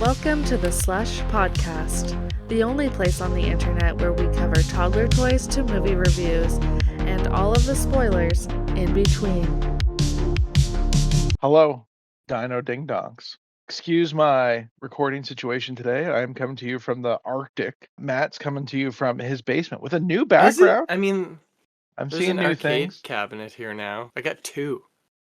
Welcome to the SLUSH podcast, the only place on the internet where we cover toddler toys to movie reviews and all of the spoilers in between. Hello, Dino Ding Dongs. Excuse my recording situation today. I am coming to you from the Arctic. Matt's coming to you from his basement with a new Is it? background. I mean, I'm there's seeing an new arcade things. cabinet here now. I got two.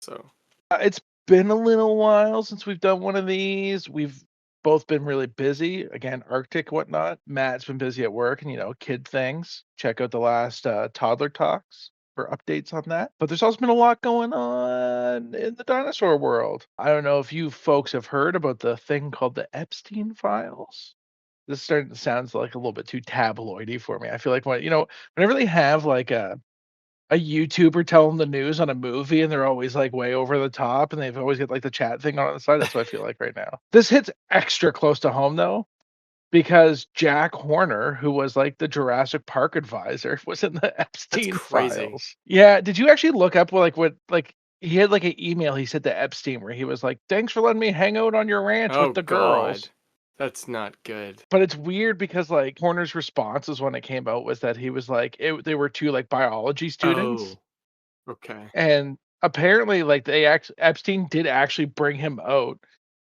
So It's been a little while since we've done one of these. We've both been really busy. Again, Arctic, whatnot. Matt's been busy at work and, kid things. Check out the last Toddler Talks for updates on that. But there's also been a lot going on in the dinosaur world. I don't know if you folks have heard about the thing called the Epstein files. This starting to sounds like a little bit too tabloidy for me. I feel like whenever they have like a YouTuber telling the news on a movie and they're always like way over the top and they've always got like the chat thing on the side. That's what I feel like right now. This hits extra close to home though, because Jack Horner, who was like the Jurassic Park advisor, was in the that's Epstein crazy. files. Yeah. Did you actually look up what he had like an email he said to Epstein where he was like, "Thanks for letting me hang out on your ranch Oh with the God, girls." that's not good. But it's weird because like Horner's responses when it came out was that he was like they were two like biology students. Oh, okay. And apparently, like Epstein did actually bring him out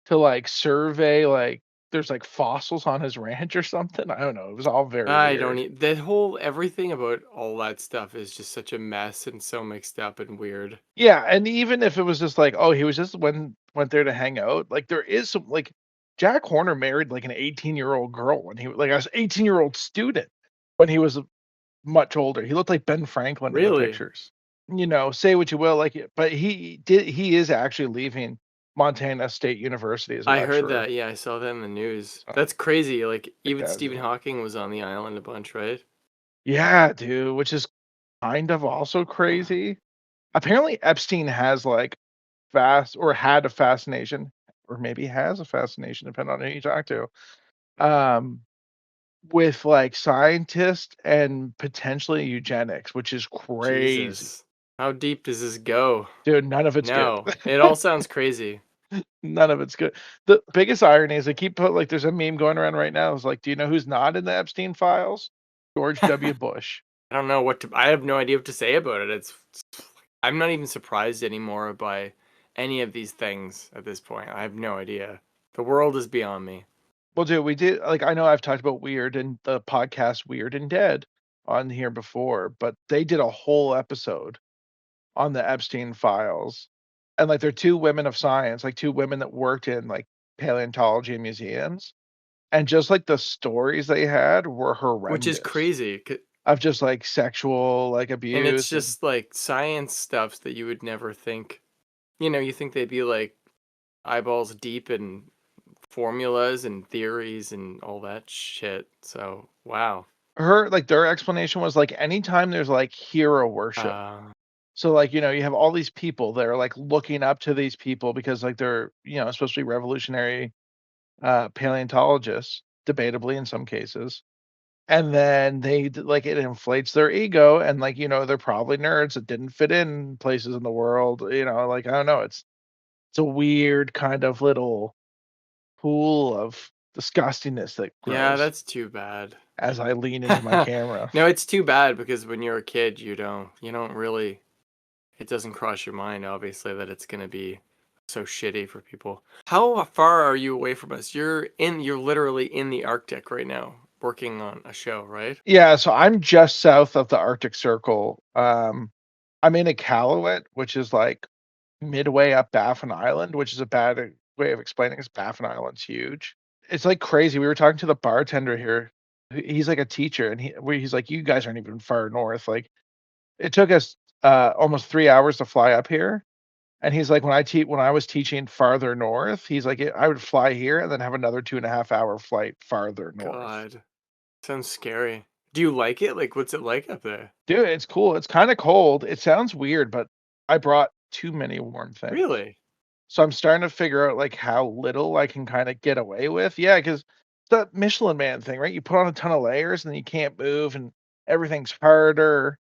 to like survey like there's like fossils on his ranch or something. I don't know. It was all very I don't weird. need that whole everything about all that stuff is just such a mess and so mixed up and weird. Yeah, and even if it was just like, oh, he was just went there to hang out, like there is some like Jack Horner married like an 18-year-old girl when he like a 18-year-old student when he was much older. He looked like Ben Franklin in the Really? pictures. Say what you will, like, but he is actually leaving Montana State University as a I heard lecturer. that. Yeah, I saw that in the news. So, That's crazy. Like like even that as Stephen well. Hawking was on the island a bunch, right? Yeah, dude, which is kind of also crazy. Apparently, Epstein has like had a fascination, or maybe has a fascination, depending on who you talk to, um, with like scientists and potentially eugenics, which is crazy. Jesus. How deep does this go? Dude, none of it's good. No, it all sounds crazy. None of it's good. The biggest irony is they keep like there's a meme going around right now. It's like, do you know who's not in the Epstein files? George W. Bush. I don't know what to. I have no idea what to say about it. I'm not even surprised anymore by any of these things at this point. I have no idea. The world is beyond me. Well, dude, we did like I know I've talked about Weird and the podcast Weird and Dead on here before, but they did a whole episode on the Epstein files. And like they're two women of science, like two women that worked in like paleontology museums. And just like the stories they had were Which is horrendous crazy. of just like sexual like And it's abuse and just like science stuff that you would never think. You think they'd be like eyeballs deep in formulas and theories and all that shit. So, wow. their explanation was like anytime there's like hero worship. Uh, So like, you have all these people that are like looking up to these people because like they're, supposed to be revolutionary paleontologists, debatably in some cases. And then like it inflates their ego and like, they're probably nerds that didn't fit in places in the world, like I don't know, it's a weird kind of little pool of disgustingness that yeah, grows that's too bad. as I lean into my camera. No, it's too bad because when you're a kid, you don't really, it doesn't cross your mind obviously that it's going to be so shitty for people. How far are you away from us? You're literally in the Arctic right now working on a show, right? Yeah, so I'm just south of the Arctic Circle. I'm in Iqaluit, which is like midway up Baffin Island, which is a bad way of explaining is Baffin Island's huge. It's like crazy. We were talking to the bartender here. He's like a teacher, and he's like, "You guys aren't even far north." Like, it took us almost 3 hours to fly up here. And he's like, when I was teaching farther north, he's like, I would fly here and then have another 2.5 hour flight farther north. God, sounds scary. Do you like it? Like, what's it like up there? Dude, it's cool. It's kind of cold. It sounds weird, but I brought too many warm things. Really? So I'm starting to figure out like how little I can kind of get away with. Yeah, because the Michelin Man thing, right? You put on a ton of layers and then you can't move and everything's harder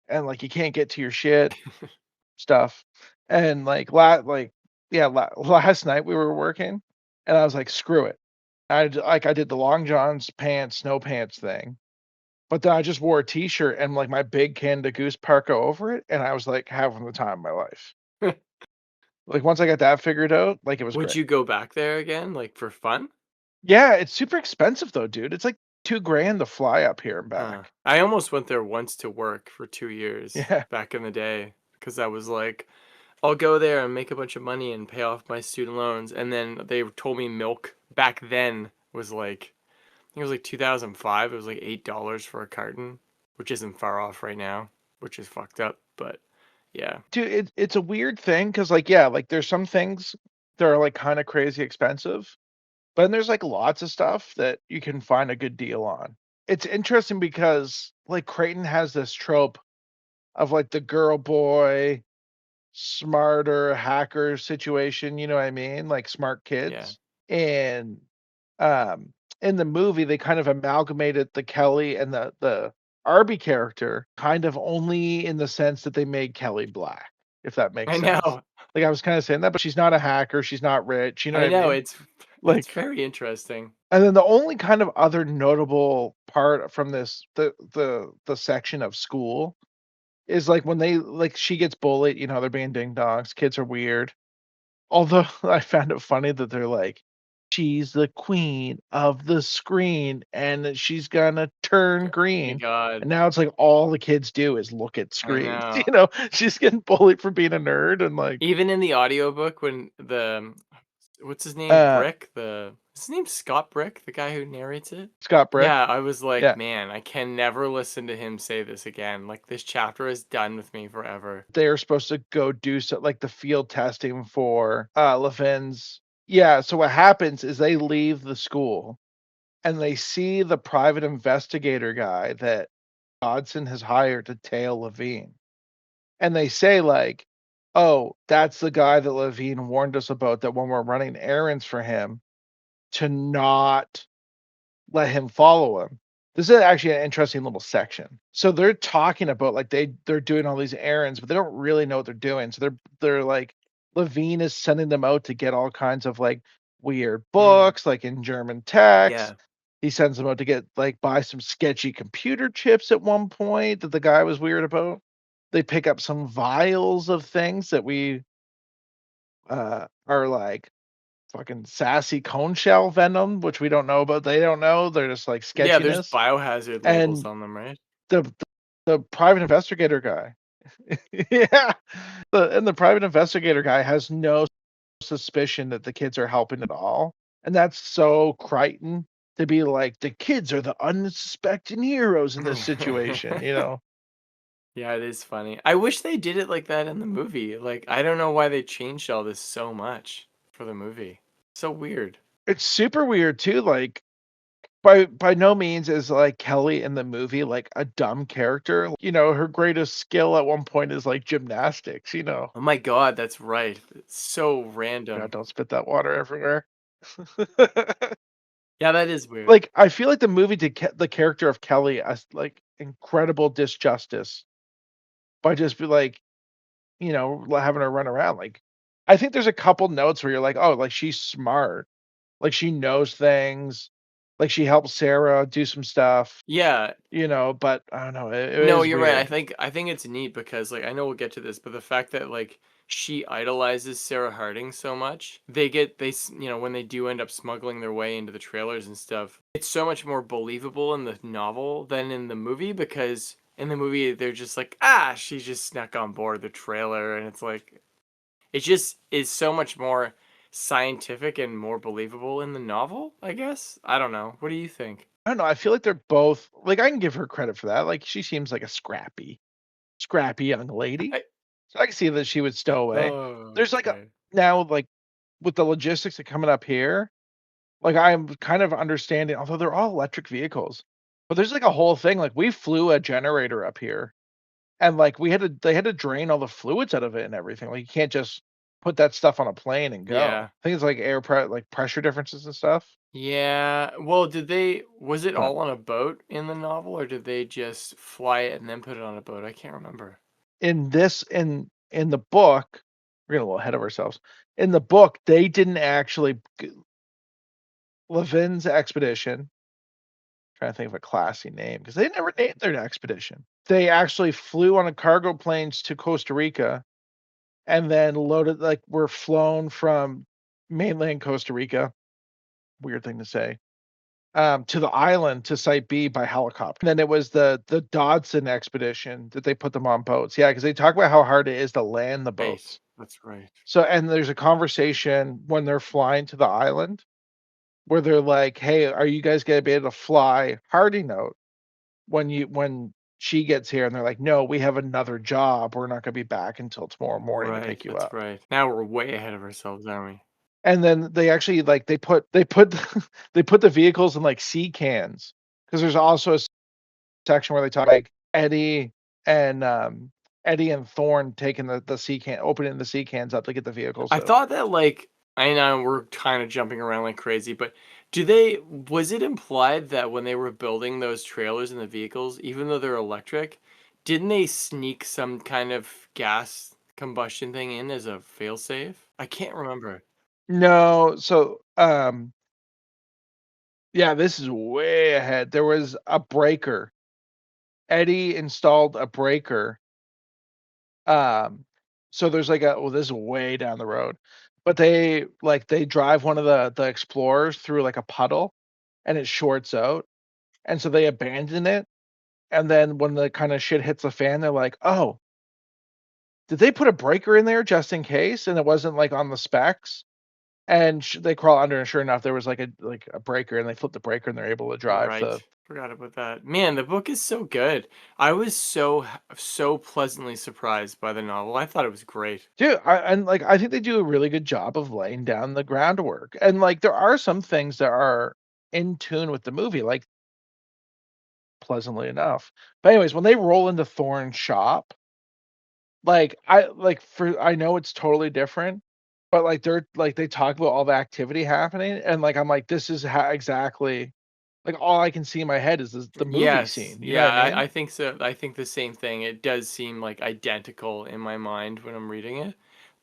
and like you can't get to your shit stuff. And like last night we were working and I was like, screw it. I did the long johns, pants, snow pants thing, but then I just wore a t-shirt and like my big Canada Goose parka over it, and I was like having the time of my life. Like once I got that figured out, like it was Would great. you go back there again, like for fun? Yeah, it's super expensive though, dude. It's like 2 grand to fly up here and Huh. back. I almost went there once to work for 2 years Yeah. back in the day because I was like, I'll go there and make a bunch of money and pay off my student loans. And then they told me milk back then was like, I think it was like 2005. It was like $8 for a carton, which isn't far off right now, which is fucked up. But yeah, Dude, it's a weird thing because like yeah, like there's some things that are like kind of crazy expensive, but then there's like lots of stuff that you can find a good deal on. It's interesting because like Creighton has this trope of like the girl boy, smarter hacker situation, you know what I mean? Like smart yeah. kids. And um in the movie they kind of amalgamated the Kelly and the Arby character kind of only in the sense that they made Kelly black, if that I makes sense. know. Like I was kind of saying that, but she's not a hacker, she's not rich, you know I what I know. mean? It's Like very interesting. and then the only kind of other notable part from this the section of school is like when they like she gets bullied, you know, they're being ding dongs, kids are weird. Although I found it funny that they're like, "She's the queen of the screen, and she's gonna turn Oh my green." God. And now it's like all the kids do is look at I screens, know. you know? She's getting bullied for being a nerd and like, Even in the audiobook when the what's his name? uh, Brick? Is his name Scott Brick, the guy who narrates it? Scott Brick. Yeah, I was like, Yeah. man, I can never listen to him say this again. Like this chapter is done with me forever. They are supposed to go do so like the field testing for Levin's. Yeah, so what happens is they leave the school and they see the private investigator guy that Dodson has hired to tail Levine. And they say like, "Oh, that's the guy that Levine warned us about that when we're running errands for him to not let him follow him." This is actually an interesting little section. So they're talking about like they're doing all these errands, but they don't really know what they're doing. So they're like Levine is sending them out to get all kinds of like weird Mm, books, like in German text. yeah. He sends them out to get like buy some sketchy computer chips at one point that the guy was weird about. They pick up some vials of things that we are like fucking sassy cone shell venom, which we don't know about. They don't know. They're just like Yeah, there's sketchiness. biohazard labels And on them, right? the the private investigator guy, yeah, the private investigator guy has no suspicion that the kids are helping at all, and that's so Crichton to be like the kids are the unsuspecting heroes in this situation, you know. Yeah, it is funny. I wish they did it like that in the movie. Like, I don't know why they changed all this so much for the movie. So weird. It's super weird too. Like by no means is like Kelly in the movie like a dumb character. You know, her greatest skill at one point is like gymnastics. You know, Oh my God, that's right. It's so God, random. don't spit that water everywhere. Yeah, that is weird. Like I feel like the movie did the character of Kelly as like incredible disjustice by just be like, you know, having her run around. Like, I think there's a couple notes where you're like, oh, like she's smart, like she knows things, like she helps Sarah do some stuff, Yeah, you know. But I don't know, it no, is you're right. weird. I think it's neat because like I know we'll get to this, but the fact that like she idolizes Sarah Harding so much, you know when they do end up smuggling their way into the trailers and stuff, it's so much more believable in the novel than in the movie because in the movie they're just like she just snuck on board the trailer and it's like it just is so much more scientific and more believable in the novel. I guess I don't know. What do you think? I don't know. I feel like they're both like I can give her credit for that. Like she seems like a scrappy young lady. I, So I can see that she would stow away. oh, There's like a okay. now like with the logistics of coming up here, like I'm kind of understanding, although they're all electric vehicles, but there's like a whole thing. Like we flew a generator up here, and like they had to drain all the fluids out of it and everything. Like you can't just put that stuff on a plane and go. Yeah. I think it's like like pressure differences and stuff. Yeah. Well, was it But all on a boat in the novel or did they just fly it and then put it on a boat? I can't remember. in this in the book, we're getting a little ahead of ourselves. In the book, they didn't actually Levin's expedition. Trying to think of a classy name because they never named their expedition. They actually flew on a cargo planes to Costa Rica and then loaded were flown from mainland Costa Rica. Weird thing to say. To the island to Site B by helicopter. And then it was the Dodson expedition that they put them on boats. Yeah, because they talk about how hard it is to land the Right. boats. That's right. So, and there's a conversation when they're flying to the island where they're like, "Hey, are you guys gonna be able to fly Hardy Note when she gets here?" And they're like, "No, we have another job. We're not gonna be back until tomorrow morning to Right. pick you That's up." right. Now we're way ahead of ourselves, aren't we? And then they actually they put they put the vehicles in like sea cans because there's also a section where they talk like and Eddie and Thorne taking the sea can opening the sea cans up to get the vehicles I out. thought that I know we're kind of jumping around like crazy, but was it implied that when they were building those trailers and the vehicles, even though they're electric, didn't they sneak some kind of gas combustion thing in as a failsafe? I can't remember. No, so yeah, this is way ahead. There was a breaker. Eddie installed a breaker. So there's like a well, this is way down the road. But they drive one of the explorers through like a puddle and it shorts out. And so they abandon it. And then when the kind of shit hits the fan, they're like, "Oh, did they put a breaker in there just in case?" And it wasn't like on the specs. And they crawl under, and sure enough, there was like a breaker, and they flip the breaker, and they're able to drive Right. the. Forgot about that. Man, the book is so good. I was so pleasantly surprised by the novel. I thought it was great. Dude, I think they do a really good job of laying down the groundwork, and like there are some things that are in tune with the movie, like pleasantly enough. But anyways, when they roll into Thorne's shop, I know it's totally different, but like they talk about all the activity happening, and like I'm like this is how exactly like all I can see in my head is the movie Yes, scene. You know yeah, what I mean? I think so. I think the same thing. It does seem like identical in my mind when I'm reading it.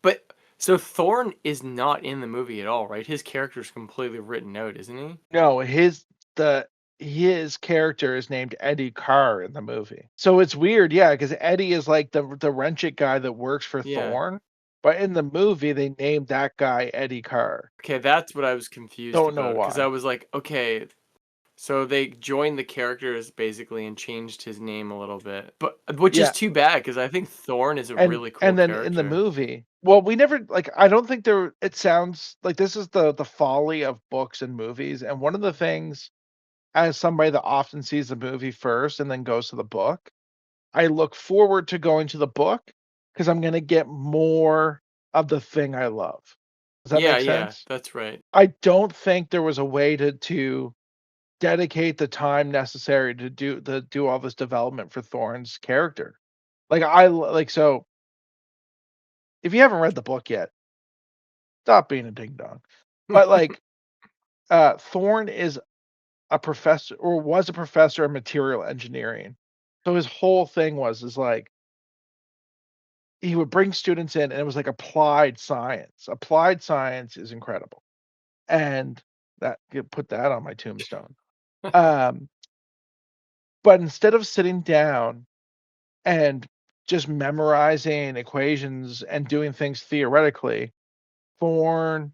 But so Thorn is not in the movie at all, right? His character's completely written out, isn't he? No, the his character is named Eddie Carr in the movie. So it's weird, yeah, because Eddie is like the wrench it guy that works for Yeah. Thorne, but in the movie they named that guy Eddie Carr. Okay, that's what I was confused Don't know about because I why. was like, okay, so they joined the characters basically and changed his name a little bit. But which is Yeah, too bad because I think Thorn is a and really cool and then in the character. movie, well, we never like I don't think there. It sounds like this is the folly of books and movies, and one of the things as somebody that often sees the movie first and then goes to the book, I look forward to going to the book because I'm gonna get more of the thing I love. Does that Yeah, make yeah, sense? that's right. I don't think there was a way to dedicate the time necessary to do all this development for Thorne's character. So if you haven't read the book yet, stop being a ding dong. But Thorne is a professor or was a professor of material engineering. So his whole thing is like he would bring students in and it was like applied science. Applied science is incredible. And that you put that on my tombstone. Um, but instead of sitting down and just memorizing equations and doing things theoretically, Thorne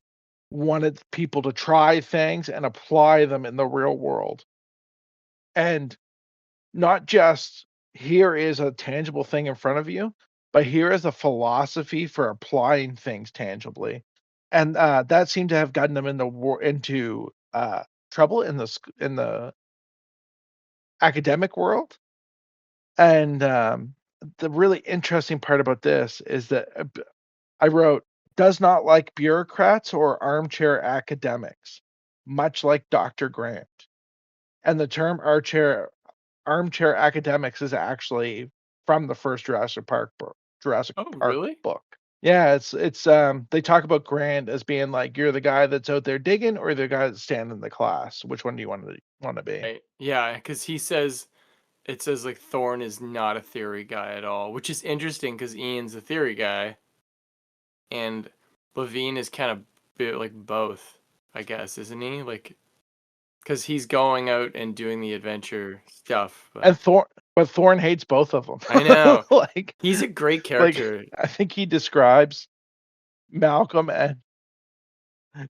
wanted people to try things and apply them in the real world. And not just here is a tangible thing in front of you, but here is a philosophy for applying things tangibly. And that seemed to have gotten them into trouble in the academic world. And the really interesting part about this is that I wrote, does not like bureaucrats or armchair academics, much like Dr. Grant. And the term armchair academics is actually from the first Jurassic Oh, Park really? book. Yeah, it's they talk about Grant as being like you're the guy that's out there digging or the guy that's standing in the class. Which one do you want to be? Right. Yeah, because it says like Thorne is not a theory guy at all, which is interesting because Ian's a theory guy and Levine is kind of like both, I guess, isn't he? Like because he's going out and doing the adventure stuff. And Thorne hates both of them. I know. like He's a great like character. I think he describes Malcolm and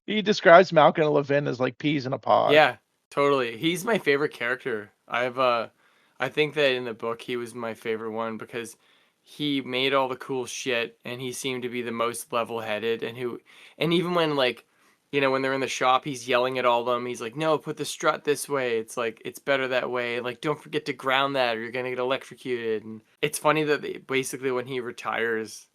Levin as like peas in a pod. Yeah, totally. He's my favorite character. I think that in the book he was my favorite one because he made all the cool shit and he seemed to be the most level-headed and even when like when they're in the shop he's yelling at all of them. He's like, "No, put the strut this way. It's like it's better that way. Like don't forget to ground that or you're going to get electrocuted." And it's funny that basically when he retires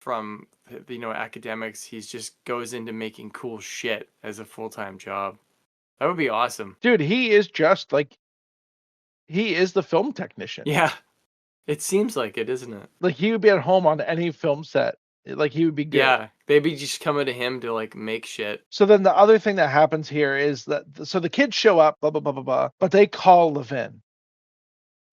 from academics, he just goes into making cool shit as a full-time job. That would be awesome. Dude, he is just like he is the film technician. Yeah. It seems like it, isn't it? Like he would be at home on any film set. Like he would be good. Yeah. They'd be just coming to him to like make shit. So then the other thing that happens here is that so the kids show up, blah blah blah blah blah, but they call Levin.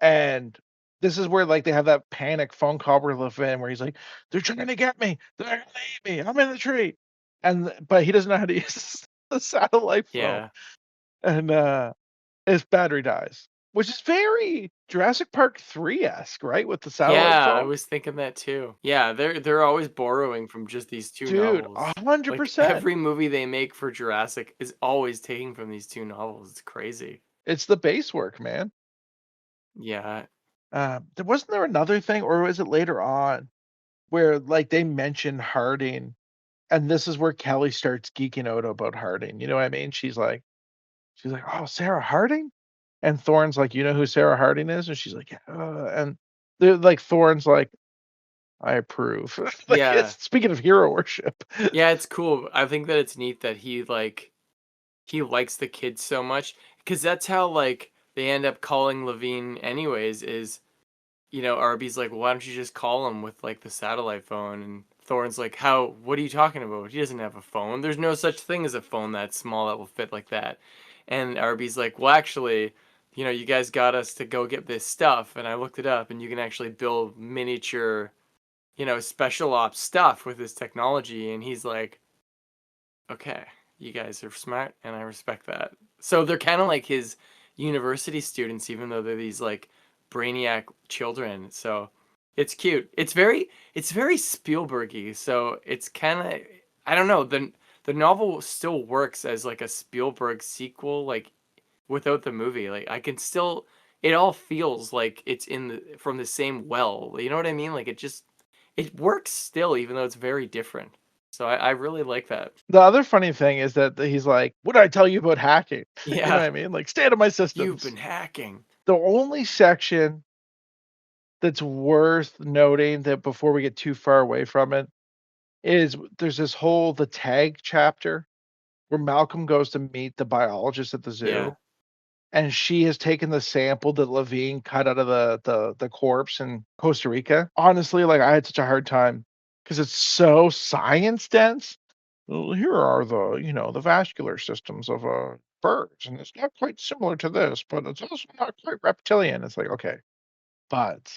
And this is where like they have that panic phone call with Levin where he's like, "They're trying to get me. They're gonna eat me. I'm in the tree." But he doesn't know how to use the satellite phone. Yeah. And his battery dies, which is very Jurassic Park 3-esque, right? With the satellite Yeah, phone. I was thinking that too. Yeah, they're always borrowing from just these two Dude, novels. 100%. Like every movie they make for Jurassic is always taking from these two novels. It's crazy. It's the base work, man. Yeah. Wasn't there another thing, or was it later on, where like they mentioned Harding, and this is where Kelly starts geeking out about Harding. You know what I mean? She's like, "Oh, Sarah Harding," and Thorne's like, "You know who Sarah Harding is?" And she's like, "Yeah." And they're like, Thorne's like, "I approve." Like, Yeah. speaking of hero worship. Yeah, it's cool. I think that it's neat that he likes the kids so much because that's how like they end up calling Levine anyways is Arby's like, "Why don't you just call him with like the satellite phone?" And Thorne's like, what are you talking about? He doesn't have a phone. There's no such thing as a phone that small that will fit like that. And Arby's like, "Well, actually, you guys got us to go get this stuff and I looked it up and you can actually build miniature, special ops stuff with this technology." And he's like, "Okay, you guys are smart and I respect that." So they're kind of like his university students, even though they're these like brainiac children. So it's cute. It's very Spielbergy. So it's kind of, I don't know, the novel still works as like a Spielberg sequel, like without the movie. Like I can still, it all feels like it's from the same well. You know what I mean? Like it works still, even though it's very different. So I really like that. The other funny thing is that he's like, "What did I tell you about hacking?" You know Yeah. what I mean? Like, stay out of my You've systems. been hacking. The only section that's worth noting that before we get too far away from it is there's this whole the tag chapter where Malcolm goes to meet the biologist at the zoo. Yeah. And she has taken the sample that Levine cut out of the corpse in Costa Rica. Honestly, like I had such a hard time because it's so science dense. Well, here are the vascular systems of birds, and it's not quite similar to this, but it's also not quite reptilian. It's like, okay, but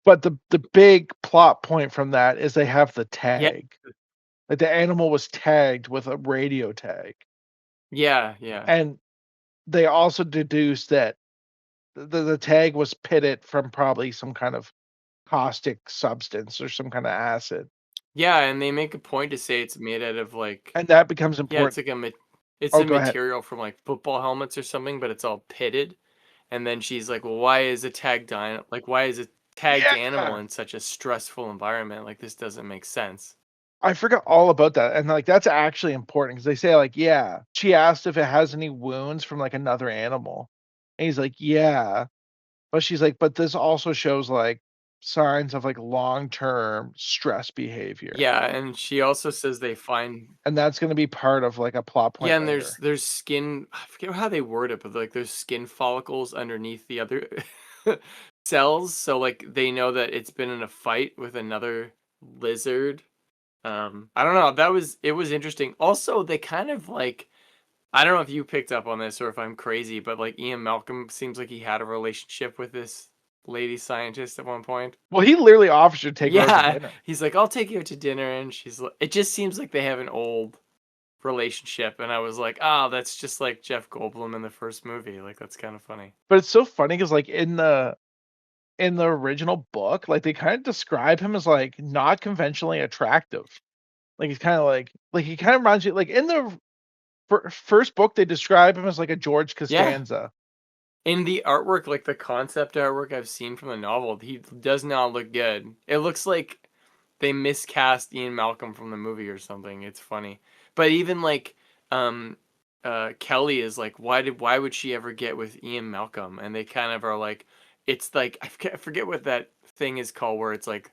the big plot point from that is they have the Yeah. tag. Like the animal was tagged with a radio tag. Yeah. Yeah. And they also deduce that the tag was pitted from probably some kind of caustic substance or some kind of acid. Yeah, and they make a point to say it's made out of like, And that becomes yeah, it's important. like it's Oh, a go ahead. material from like football helmets or something, but it's all pitted. And then she's like, "Well, why is a why is a tagged animal Yeah. in such a stressful environment? Like this doesn't make sense." I forgot all about that. And like that's actually important because they say, like, yeah. She asked if it has any wounds from like another animal. And he's like, yeah. But she's like, but this also shows like signs of like long-term stress behavior. Yeah, and she also says they find And that's gonna be part of like a plot point yeah, and later. there's skin. I forget how they word it, but like there's skin follicles underneath the other cells, so like they know that it's been in a fight with another lizard. I don't know. It was interesting. Also, they kind of like, I don't know if you picked up on this or if I'm crazy, but like Ian Malcolm seems like he had a relationship with this lady scientist at one point. Well, he literally offers to take her out to Yeah, dinner. he's like, "I'll take you out to dinner," and she's like, it just seems like they have an old relationship, and I was like, oh, that's just like Jeff Goldblum in the first movie. Like, that's kind of funny. But it's so funny because like in the original book, like they kind of describe him as like not conventionally attractive. Like he's kind of like he kind of reminds you like in the first book they describe him as like a George Yeah. Costanza. In the artwork, like the concept artwork I've seen from the novel, he does not look good. It looks like they miscast Ian Malcolm from the movie or something. It's funny. But even like um Kelly is like, why would she ever get with Ian Malcolm? And they kind of are like, it's like I forget what that thing is called where it's like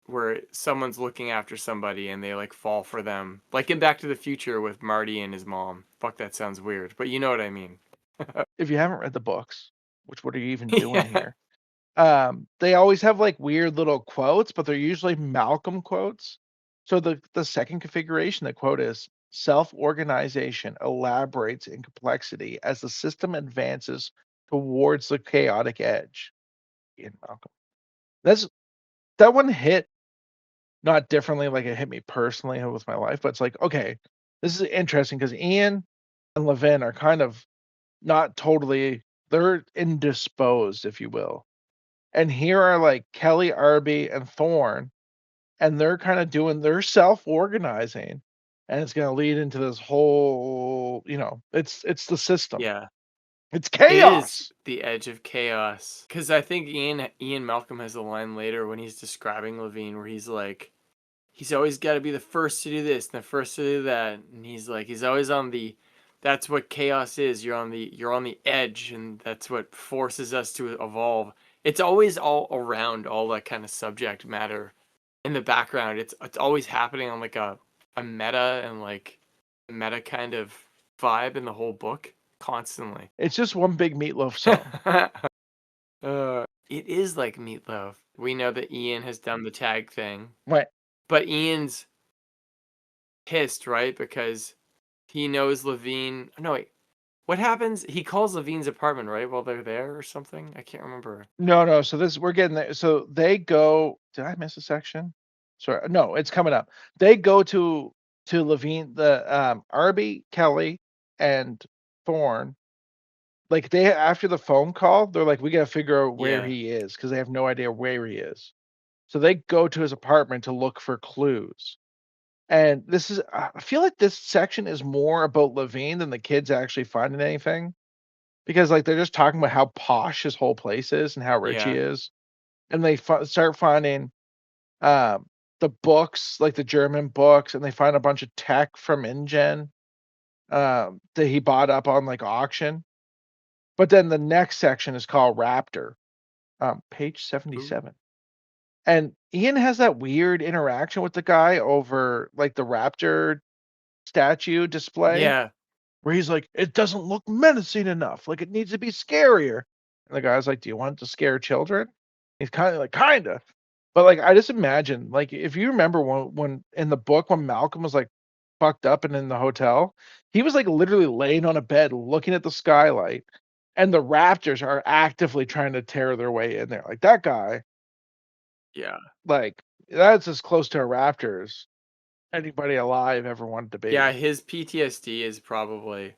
where someone's looking after somebody and they like fall for them. Like in Back to the Future with Marty and his mom. Fuck, that sounds weird, but you know what I mean. If you haven't read the books, which what are you even doing Yeah. here? They always have like weird little quotes, but they're usually Malcolm quotes. So the second configuration, the quote is self-organization elaborates in complexity as the system advances towards the chaotic edge. Ian Malcolm. That's that one hit not differently like it hit me personally with my life, but it's like, okay, this is interesting because Ian and Levin are kind of not totally they're indisposed, if you will. And here are like Kelly, Arby, and Thorne, and they're kind of doing they're self-organizing, and it's going to lead into this whole, it's the system. Yeah. It's It is chaos. the edge of chaos. Because I think Ian Malcolm has a line later when he's describing Levine where he's like, he's always got to be the first to do this and the first to do that, and he's like, he's always on the. That's what chaos is. You're on the edge, and that's what forces us to evolve. It's always all around all that kind of subject matter in the background. It's always happening on like a meta and like meta kind of vibe in the whole book constantly. It's just one big meatloaf song. It is like Meatloaf. We know that Ian has done the tag thing, Right. but Ian's pissed, right? Because he knows Levine. No, wait. What happens? He calls Levine's apartment, right, while they're there or something? I can't remember. No. So this we're getting there. So they go. Did I miss a section? Sorry. No, it's coming up. They go to Levine, the Arby, Kelly, and Thorne. Like they after the phone call, they're like, we gotta figure out where Yeah. he is because they have no idea where he is. So they go to his apartment to look for clues. And this is I feel like this section is more about Levine than the kids actually finding anything. Because like they're just talking about how posh his whole place is and how rich he Yeah. is. And they start finding um the books, like the German books, and they find a bunch of tech from InGen that he bought up on like auction. But then the next section is called Raptor, page Ooh. 77. And Ian has that weird interaction with the guy over like the Raptor statue display Yeah. where he's like, it doesn't look menacing enough. Like it needs to be scarier. And the guy's like, do you want it to scare children? He's kind of like, kind of. But like, I just imagine, like, if you remember when in the book when Malcolm was like fucked up and in the hotel, he was like literally laying on a bed looking at the skylight, and the Raptors are actively trying to tear their way in there. Like that guy, Yeah. like that's as close to a Raptor as anybody alive ever wanted to Yeah, be. his PTSD is probably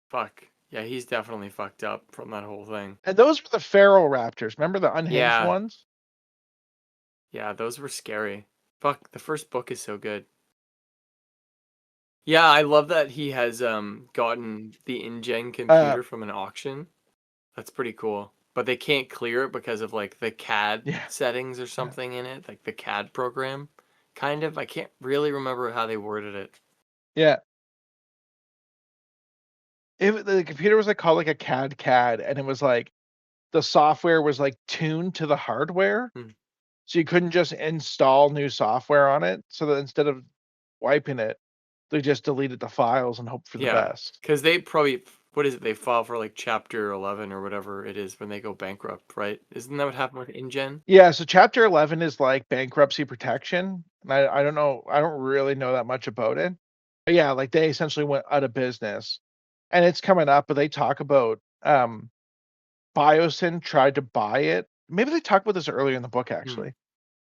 fuck. Yeah, he's definitely fucked up from that whole thing. And those were the feral Raptors. Remember the unhinged Yeah. ones? Yeah, those were scary. Fuck, the first book is so good. Yeah, I love that he has gotten the InGen computer from an auction. That's pretty cool. But they can't clear it because of like the CAD Yeah. settings or something in it, like the CAD program. Kind of. I can't really remember how they worded it. Yeah. The computer was like called like a CAD, and it was like the software was like tuned to the hardware. Hmm. So you couldn't just install new software on it. So that instead of wiping it, they just deleted the files and hoped for the Yeah, best. because they probably, what is it? They file for like Chapter 11 or whatever it is when they go bankrupt, right? Isn't that what happened with InGen? Yeah, so chapter 11 is like bankruptcy protection. And I don't know, I don't really know that much about it. But yeah, like they essentially went out of business. And it's coming up, but they talk about Biosyn tried to buy it. Maybe they talked about this earlier in the book Hmm. actually.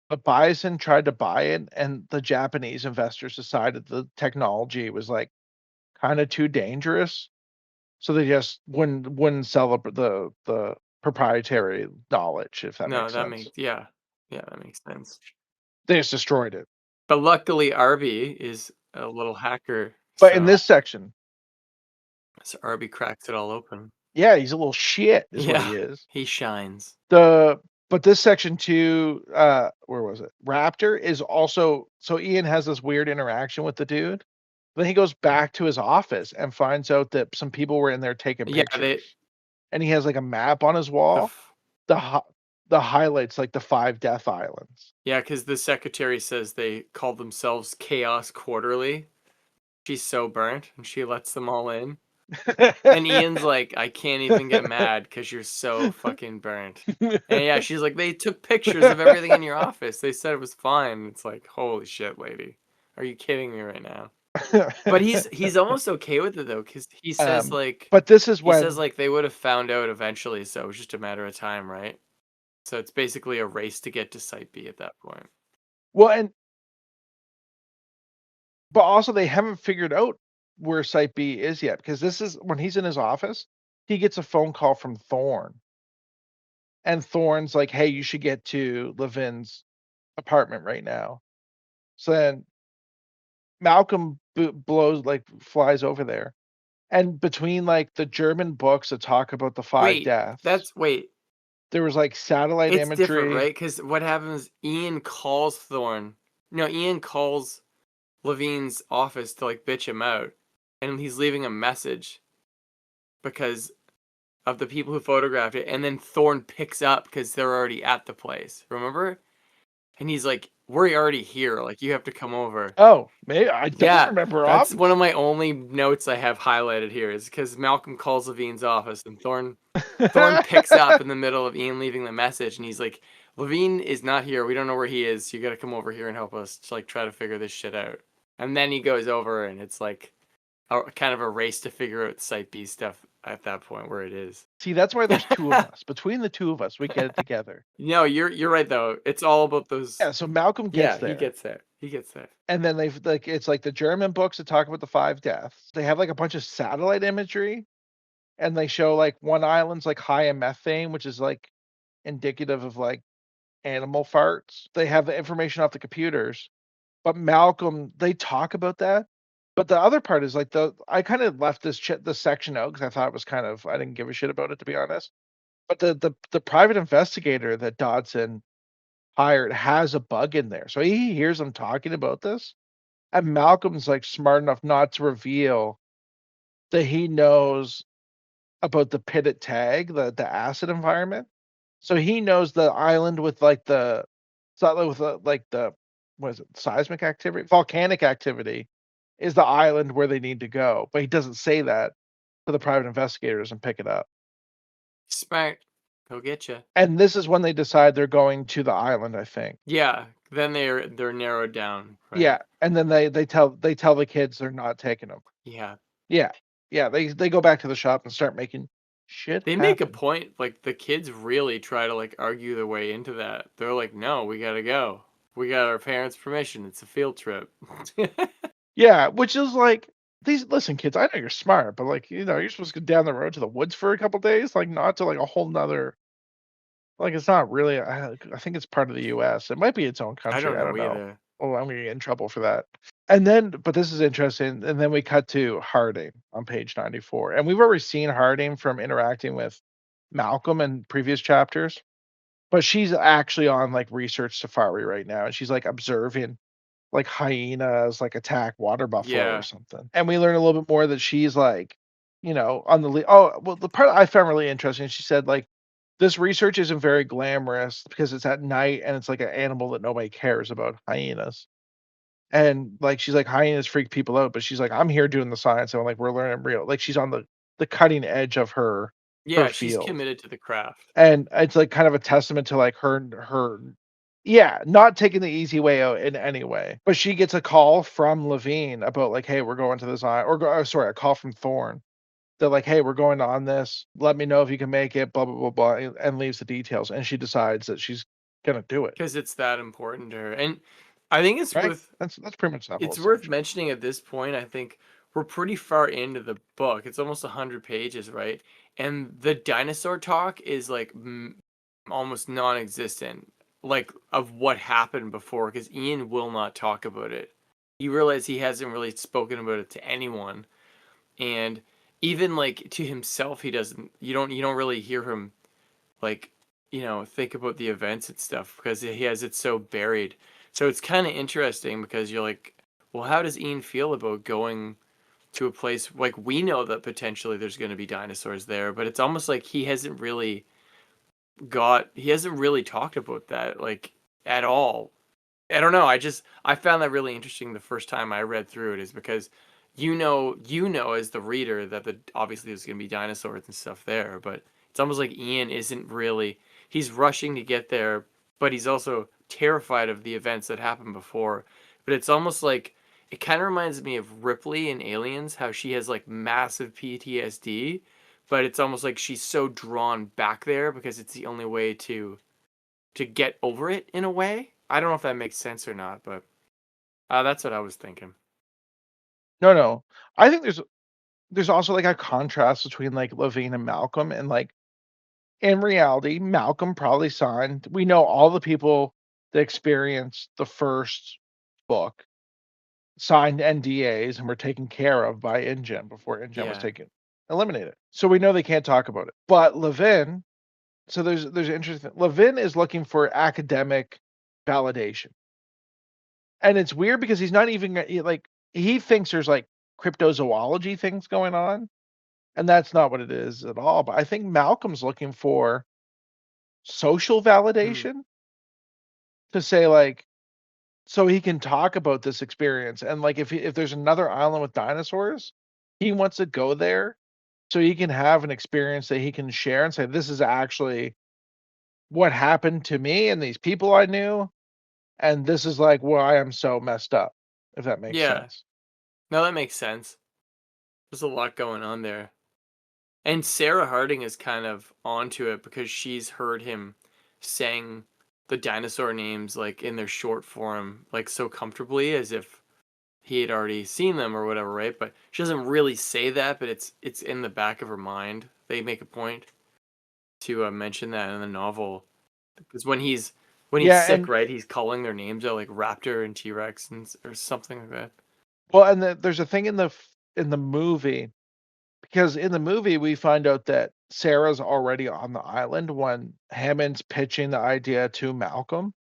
But Biosyn tried to buy it, and the Japanese investors decided the technology was like kind of too dangerous, so they just wouldn't sell the proprietary knowledge, if that No, makes that sense. makes yeah. Yeah, that makes sense. They just destroyed it. But luckily, Arby is a little hacker, But in so this section, Arby cracks it all open. yeah, he's a little shit, is what he Yeah, is. he shines. But this section too, where was it? Raptor is also, so Ian has this weird interaction with the dude. Then he goes back to his office and finds out that some people were in there taking Yeah, pictures. And he has like a map on his wall. The highlights like the 5 death islands. Yeah, because the secretary says they call themselves Chaos Quarterly. She's so burnt, and she lets them all in. And Ian's like, I can't even get mad because you're so fucking burnt. And yeah, she's like, they took pictures of everything in your office. They said it was fine. It's like, holy shit, lady. Are you kidding me right now? But he's almost okay with it though, because he says but this is he when says like they would have found out eventually, so it was just a matter of time, right? So it's basically a race to get to Site B at that point. well, but also they haven't figured out where Site B is yet, because this is when he's in his office, he gets a phone call from Thorne. And Thorne's like, hey, you should get to Levin's apartment right now. So then Malcolm flies over there. And between like the German books that talk about the 5 deaths, there was like satellite It's imagery. different, right? Because what happens, Ian calls Thorne. No, Ian calls Levine's office to like bitch him out. And he's leaving a message because of the people who photographed it. And then Thorne picks up because they're already at the place. Remember? And he's like, we're already here. Like, you have to come over. Oh, maybe I don't remember. That's one of my only notes I have highlighted here is because Malcolm calls Levine's office and Thorne picks up in the middle of Ian leaving the message, and he's like, Levine is not here. We don't know where he is. So you got to come over here and help us to like try to figure this shit out. And then he goes over, and it's like kind of a race to figure out Site B stuff at that point where it is. See, that's why there's 2 of us. Between the 2 of us, we get it together. No, you're right though. It's all about those. Yeah, so Malcolm gets there. He gets there. He gets there. And then they've like, it's like the German books that talk about the 5 deaths. They have like a bunch of satellite imagery, and they show like one island's like high in methane, which is like indicative of like animal farts. They have the information off the computers, but Malcolm, they talk about that. But the other part is like I kind of left this section out because I thought it was kind of, I didn't give a shit about it, to be honest. But the private investigator that Dodson hired has a bug in there, so he hears them talking about this, and Malcolm's like smart enough not to reveal that he knows about the pitted tag, the acid environment. So he knows the island with like the, it's not like with like the, what is it, seismic activity, volcanic activity, is the island where they need to go. But he doesn't say that to the private investigators and pick it up. Smart. Go get you. And this is when they decide they're going to the island, I think. Yeah. Then they're narrowed down. Right? Yeah, and then they tell the kids they're not taking them. Yeah. Yeah. They go back to the shop and start making shit. They make a point, like the kids really try to like argue their way into that. They're like, no, we gotta go. We got our parents' permission. It's a field trip. Yeah, which is like, listen, kids, I know you're smart, but like, you're supposed to go down the road to the woods for a couple days, like not to like a whole nother, like it's not really, I think it's part of the US. It might be its own country. I don't know. Either. Oh, I'm gonna get in trouble for that. And then, but this is interesting. And then we cut to Harding on page 94. And we've already seen Harding from interacting with Malcolm in previous chapters, but she's actually on like research safari right now. And she's like observing like hyenas like attack water buffalo or something. And we learn a little bit more that she's like, on the the part I found really interesting, she said like, this research isn't very glamorous because it's at night and it's like an animal that nobody cares about, hyenas. And like, she's like, hyenas freak people out, but she's like, I'm here doing the science, and like, we're learning real, like she's on the cutting edge of her she's field. Committed to the craft. And it's like kind of a testament to like her not taking the easy way out in any way. But she gets a call from Levine about like, hey, we're going to this island, a call from Thorne. They're like, hey, we're going on this. Let me know if you can make it, blah, blah, blah, blah, and leaves the details. And she decides that she's going to do it. Because it's that important to her. And I think it's right? That's pretty much that. It's worth mentioning at this point, I think, we're pretty far into the book. It's almost 100 pages, right? And the dinosaur talk is like almost non-existent, like of what happened before, because Ian will not talk about it. You realize he hasn't really spoken about it to anyone, and even like to himself, he doesn't. You don't really hear him like think about the events and stuff because he has it so buried. So it's kind of interesting because you're like, well, how does Ian feel about going to a place like we know that potentially there's going to be dinosaurs there, but it's almost like he hasn't really talked about that like at all. I don't know. I found that really interesting the first time I read through it is because you know as the reader that obviously there's going to be dinosaurs and stuff there, but it's almost like Ian isn't really he's rushing to get there, but he's also terrified of the events that happened before. But it's almost like it kind of reminds me of Ripley in Aliens, how she has like massive PTSD, but it's almost like she's so drawn back there because it's the only way to get over it in a way. I don't know if that makes sense or not, but that's what I was thinking. No. I think there's also like a contrast between like Levine and Malcolm, and like in reality, Malcolm probably signed. We know all the people that experienced the first book signed NDAs and were taken care of by InGen before InGen was Yeah. taken eliminated. So we know they can't talk about it. But Levin, so there's interesting. Levin is looking for academic validation, and it's weird because he's not even like he thinks there's like cryptozoology things going on, and that's not what it is at all. But I think Malcolm's looking for social Hmm. validation to say like so he can talk about this experience, and like if there's another island with dinosaurs, he wants to go there so he can have an experience that he can share and say this is actually what happened to me and these people I knew, and this is like why I'm so messed up, if that makes Yeah. sense. No, that makes sense. There's a lot going on there. And Sarah Harding is kind of onto it because she's heard him saying the dinosaur names like in their short form, like so comfortably as if he had already seen them or whatever, right? But she doesn't really say that, but it's in the back of her mind. They make a point to mention that in the novel because when he's Yeah, sick, and right? He's calling their names out like Raptor and T Rex and or something like that. well, and there's a thing in the movie, because in the movie we find out that Sarah's already on the island when Hammond's pitching the idea to Malcolm.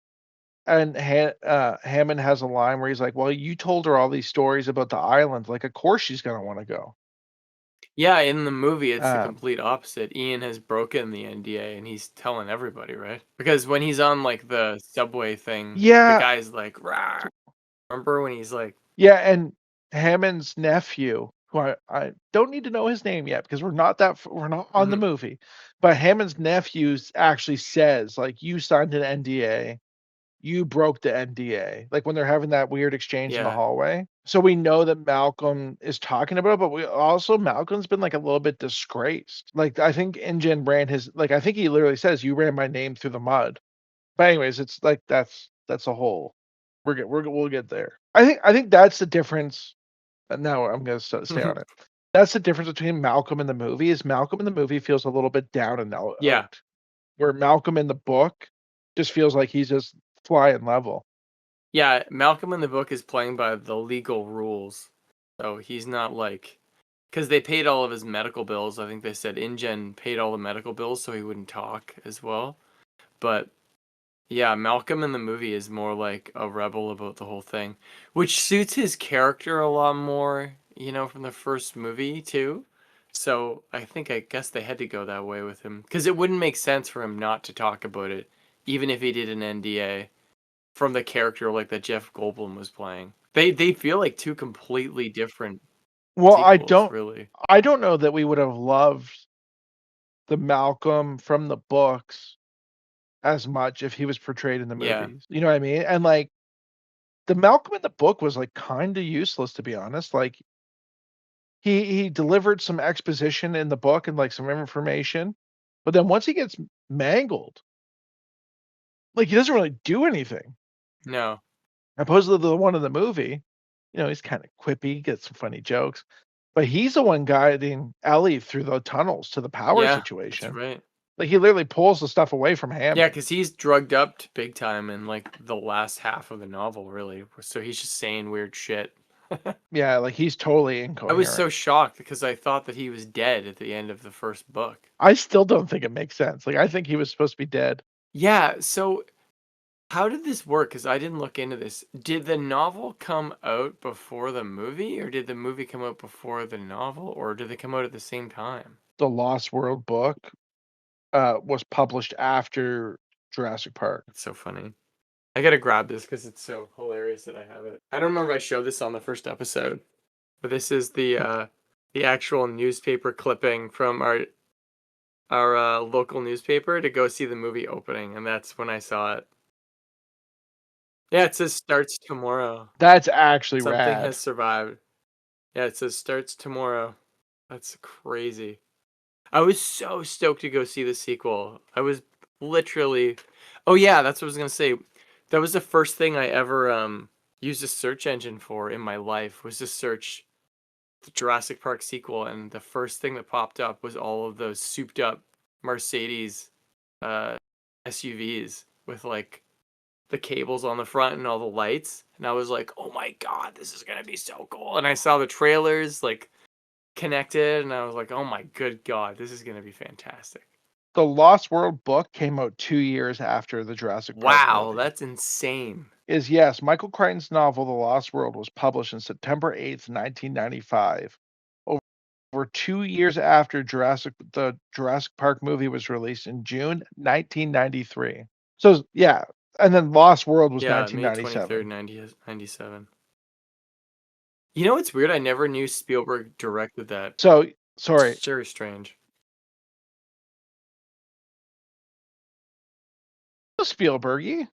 And Hammond has a line where he's like, "Well, you told her all these stories about the island, like, of course she's gonna wanna go." Yeah, in the movie, it's the Um, complete opposite. Ian has broken the NDA and he's telling everybody, right? Because when he's on like the subway thing, the yeah, guy's like, "Rah." Remember when he's like, yeah, and Hammond's nephew, who I don't need to know his name yet because we're not on the mhm, movie, but Hammond's nephew actually says, like, "You signed an NDA. You broke the NDA," like, when they're having that weird exchange in the yeah, hallway. So we know that Malcolm is talking about it, but we also Malcolm's been, like, a little bit disgraced. Like, I think InGen ran his like, I think he literally says, "You ran my name through the mud." But anyways, it's like that's a whole we'll get there. I think that's the difference. No, I'm gonna stay on it. That's the difference between Malcolm in the movie, is Malcolm in the movie feels a little bit down and yeah, out, where Malcolm in the book just feels like he's just flying level. yeah. Malcolm in the book is playing by the legal rules, so he's not like because they paid all of his medical bills. I think they said InGen paid all the medical bills so he wouldn't talk as well. But yeah, Malcolm in the movie is more like a rebel about the whole thing, which suits his character a lot more, from the first movie too. So I guess they had to go that way with him because it wouldn't make sense for him not to talk about it, even if he did an NDA from the character like that Jeff Goldblum was playing. They feel like two completely different Well, sequels, really. I don't know that we would have loved the Malcolm from the books as much if he was portrayed in the Yeah. movies. You know what I mean? And like the Malcolm in the book was like kind of useless, to be honest. Like he delivered some exposition in the book and like some information, but then once he gets mangled, like he doesn't really do anything. No. Opposed to the one in the movie, he's kind of quippy, gets some funny jokes. But he's the one guiding Ellie through the tunnels to the power Yeah, that's situation. right. Like, he literally pulls the stuff away from Yeah, Hammond. because he's drugged up to big time in like the last half of the novel, really. So he's just saying weird shit. Yeah, like, he's totally I was so incoherent. shocked because I thought that he was dead at the end of the first book. I still don't think it makes sense. Like, I think he was supposed to be dead. Yeah, so how did this work? Because I didn't look into this. Did the novel come out before the movie, or did the movie come out before the novel, or did they come out at the same time? The Lost World book was published after Jurassic Park. That's so funny. I gotta grab this because it's so hilarious that I have it. I don't remember if I showed this on the first episode, but this is the actual newspaper clipping from our local newspaper to go see the movie opening, and that's when I saw it. Yeah, it says starts tomorrow. That's actually Something rad. has survived. Yeah, it says starts tomorrow. That's crazy. I was so stoked to go see the sequel. I was literally Oh yeah, that's what I was gonna say. That was the first thing I ever used a search engine for in my life, was to search the Jurassic Park sequel, and the first thing that popped up was all of those souped up Mercedes uh SUVs with like the cables on the front and all the lights. And I was like, oh my god, this is gonna be so cool. And I saw the trailers like connected, and I was like, oh my good god, this is gonna be fantastic. The Lost World book came out 2 years after the Jurassic Park Wow, movie. that's insane. Yes, Michael Crichton's novel The Lost World was published on September 8th, 1995. Over 2 years after the Jurassic Park movie was released in June 1993. So, yeah, and then Lost World was Yeah, May 23rd, 1997. 1997. You know what's weird? I never knew Spielberg directed that. So, sorry, It's very strange. Spielberg-y,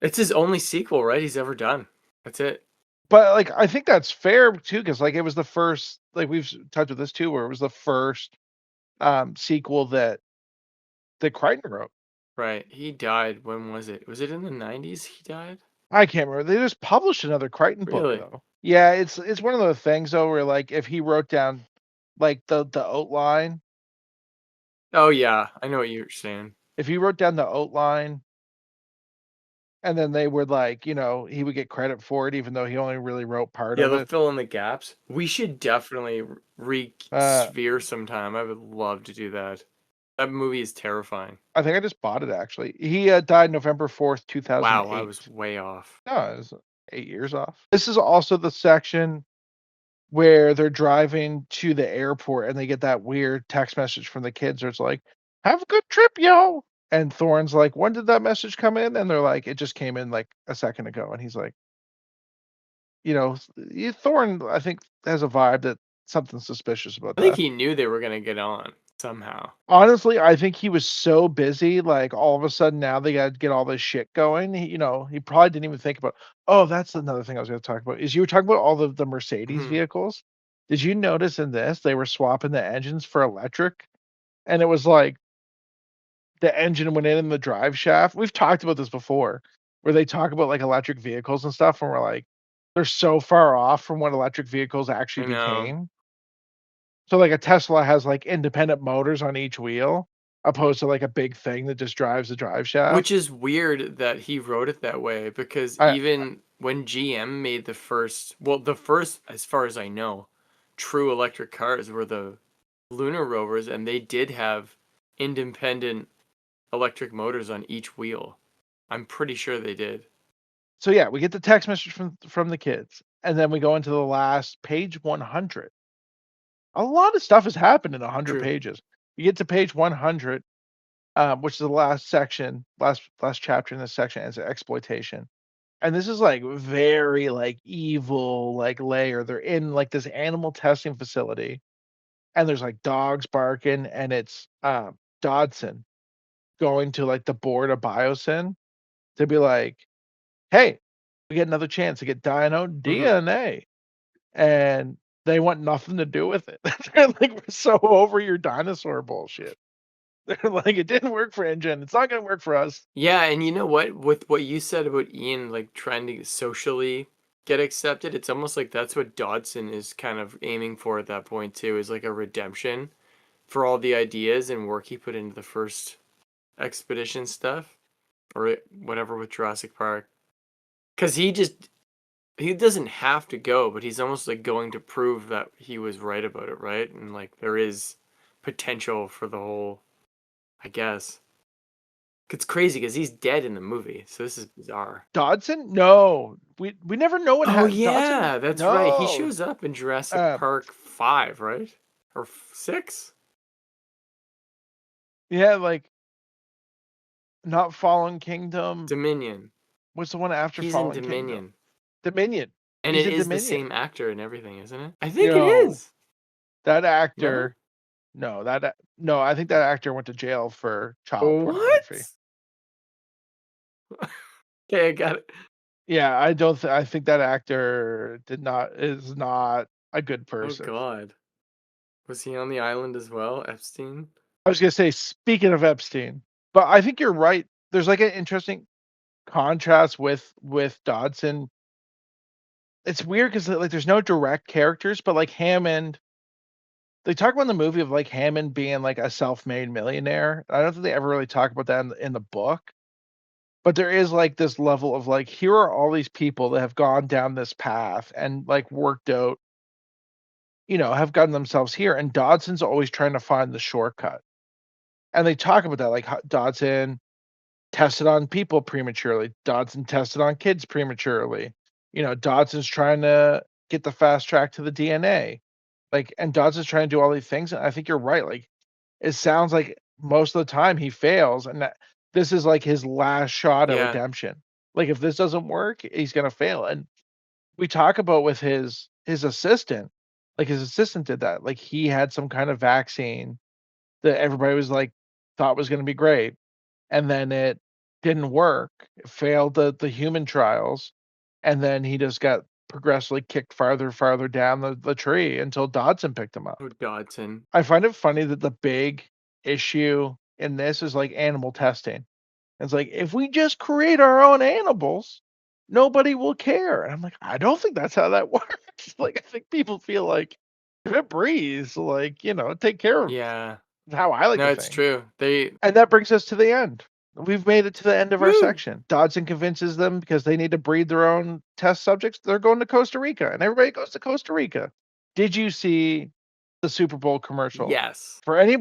It's his only sequel, right? He's ever done. That's it. but, like, I think that's fair too, because like, it was the first, like, we've touched with this too, where it was the first, sequel that Crichton wrote. Right. He died. When was it? Was it in the 90s he died? I can't remember. They just published another Crichton book, Really? though. Yeah, it's one of those things, though, where, like, if he wrote down, like, the outline, Oh yeah, I know what you're saying. if he wrote down the outline, and then they would, like, he would get credit for it, even though he only really wrote part Yeah, of they'll it. fill in the gaps. We should definitely re-sphere sometime. I would love to do that. That movie is terrifying. I think I just bought it, actually. He died November 4th, 2008. Wow, I was way off. No, it was 8 years off. This is also the section where they're driving to the airport and they get that weird text message from the kids where it's like, "Have a good trip, yo." And Thorne's like, "When did that message come in?" And they're like, "It just came in like a second ago." And he's like, Thorne, I think, has a vibe that something's suspicious about I think that. he knew they were gonna get on somehow. Honestly, I think he was so busy, like, all of a sudden now they gotta get all this shit going. He probably didn't even think about. Oh, that's another thing I was gonna talk about, is you were talking about all the Mercedes Mhm. vehicles. Did you notice in this, they were swapping the engines for electric? And it was like the engine went in the drive shaft. We've talked about this before, where they talk about, like, electric vehicles and stuff, and we're like, they're so far off from what electric vehicles actually I know. became. So, like, a Tesla has, like, independent motors on each wheel, opposed to, like, a big thing that just drives the drive Which shaft. is weird that he wrote it that way, because I even when GM made the first, as far as I know, true electric cars were the Lunar Rovers, and they did have independent electric motors on each wheel. I'm pretty sure they did. So, yeah, we get the text message from the kids, and then we go into the last page 100. A lot of stuff has happened in 100 True. pages. You get to page 100, which is the last section, last chapter in this section, is exploitation. And this is, like, very, like, evil, like, layer. They're in, like, this animal testing facility, and there's, like, dogs barking, and it's, Dodson going to, like, the board of Biosyn to be like, "Hey, we get another chance to get Dino Mhm. DNA." And they want nothing to do with it. They're like, "We're so over your dinosaur bullshit." They're like, "It didn't work for InGen. It's not gonna work for us." Yeah, and you know what? With what you said about Ian, like trying to socially get accepted, it's almost like that's what Dodson is kind of aiming for at that point too, is like a redemption for all the ideas and work he put into the first expedition stuff or whatever with Jurassic Park. Because he doesn't have to go, but he's almost like going to prove that he was right about it, right? And like there is potential for the whole, I guess. It's crazy because he's dead in the movie, so this is bizarre. Dodson? No, we never know what Oh happened. Dodson? yeah, that's right. He No. shows up in Jurassic Park 5, right? Or 6? Yeah, like not Fallen Kingdom. Dominion. What's the one after He's in Fallen Kingdom? Dominion. Dominion. And He's it in is the Dominion. same actor and everything, isn't it? I You think it know, is. that actor. No, no, I think that actor went to jail for child pornography. What? Okay, I got it. Yeah, I don't. I think that actor is not a good Oh person. God. Was he on the island as well, Epstein? I was gonna say, speaking of Epstein, but I think you're right. There's like an interesting contrast with Dodson. It's weird because like there's no direct characters, but like Hammond, they talk about in the movie of like Hammond being like a self-made millionaire. I don't think they ever really talk about that in the book, but there is like this level of like here are all these people that have gone down this path and like worked out, have gotten themselves here, and Dodson's always trying to find the shortcut. And they talk about that, like Dodson tested on people prematurely. Dodson tested on kids prematurely. Dodson's trying to get the fast track to the DNA. Like, and Dodson's trying to do all these things. And I think you're right. Like, it sounds like most of the time he fails, and that this is like his last shot at Yeah. redemption. Like, if this doesn't work, he's gonna fail. And we talk about with his assistant, like his assistant did that. Like he had some kind of vaccine that everybody was like thought was gonna be great, and then it didn't work. It failed the human trials, and then he just got progressively kicked farther down the tree until Dodson picked him up. Oh, Dodson. I find it funny that the big issue in this is like animal testing. It's like if we just create our own animals, nobody will care. And I'm like, I don't think that's how that works. Like I think people feel like if it breathes, like, take care of Yeah. how I like No, to it's think. true. And that brings us to the end. We've made it to the end of our Woo! section. Dodson convinces them because they need to breed their own test subjects. They're going to Costa Rica, and everybody goes to Costa Rica. Did you see the Super Bowl commercial? Yes. For any of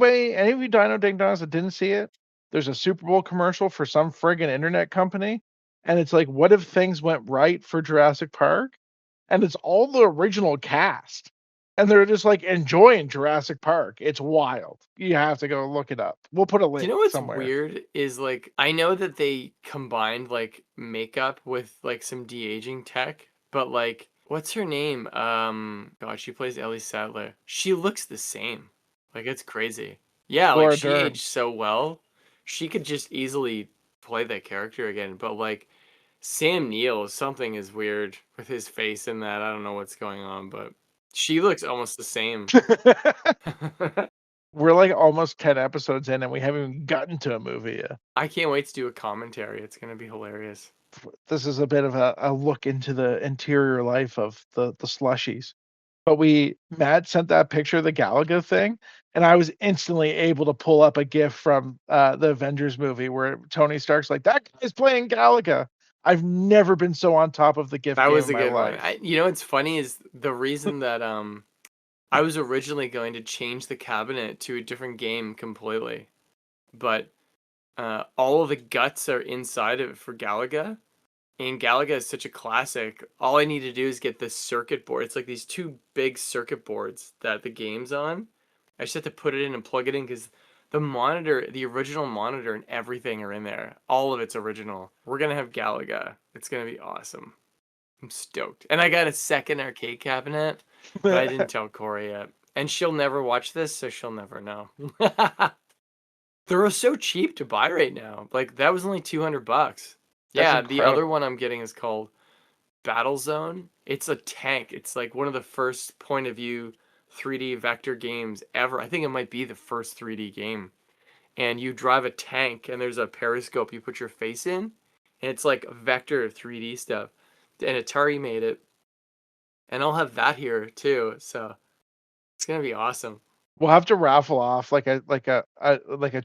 you Dino Ding Dongs that didn't see it, there's a Super Bowl commercial for some friggin' internet company, and it's like, what if things went right for Jurassic Park? And it's all the original cast. And they're just like enjoying Jurassic Park. It's wild. You have to go look it up. We'll put a Do link you know what's somewhere. weird is like I know that they combined like makeup with like some de-aging tech, but like what's her name? God, she plays Ellie Sattler. She looks the same. Like it's crazy. Yeah, like Laura she Dern. aged so well. She could just easily play that character again, but like Sam Neill, something is weird with his face in that. I don't know what's going on, but she looks almost the same. We're like almost 10 episodes in and we haven't even gotten to a movie yet. I can't wait to do a commentary. It's going to be hilarious. This is a bit of a look into the interior life of the slushies. But Matt sent that picture of the Galaga thing, and I was instantly able to pull up a GIF from the Avengers movie where Tony Stark's like, that guy's playing Galaga. I've never been so on top of the GIF That game was in a my good one. life. What's funny is the reason that I was originally going to change the cabinet to a different game completely, but all of the guts are inside of it for Galaga, and Galaga is such a classic. All I need to do is get this circuit board. It's like these two big circuit boards that the game's on. I just have to put it in and plug it in because the monitor, the original monitor and everything are in there. All of it's original. We're gonna have Galaga. It's gonna be awesome. I'm stoked. And I got a second arcade cabinet, but I didn't tell Corey yet. And she'll never watch this, so she'll never know. They're so cheap to buy right now. Like that was only $200. Yeah, the other one I'm getting is called Battle Zone. It's a tank. It's like one of the first point of view 3D vector games ever. I think it might be the first 3D game. And you drive a tank and there's a periscope you put your face in. And it's like vector 3D stuff. And Atari made it. and I'll have that here too. So it's gonna be awesome. We'll have to raffle off like a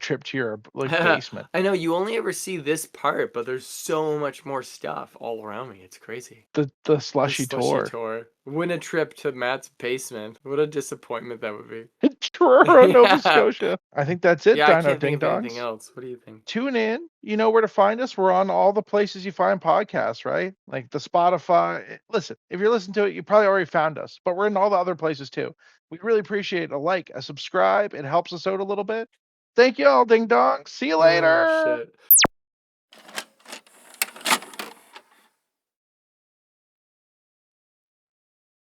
trip to your basement. I know you only ever see this part, but there's so much more stuff all around me. It's crazy. The The slushy slushy tour. tour. Win a trip to Matt's basement. What a disappointment that would be. Truro, Nova Yeah. Scotia. I think that's it, Yeah, I Dino can't Ding think of anything Dongs. else. What do you think? Tune in. You know where to find us. We're on all the places you find podcasts, right? Like the Spotify. Listen, if you're listening to it, you probably already found us, but we're in all the other places too. We really appreciate a like, a subscribe. It helps us out a little bit. Thank you all, Ding Dong. See you Oh later. shit.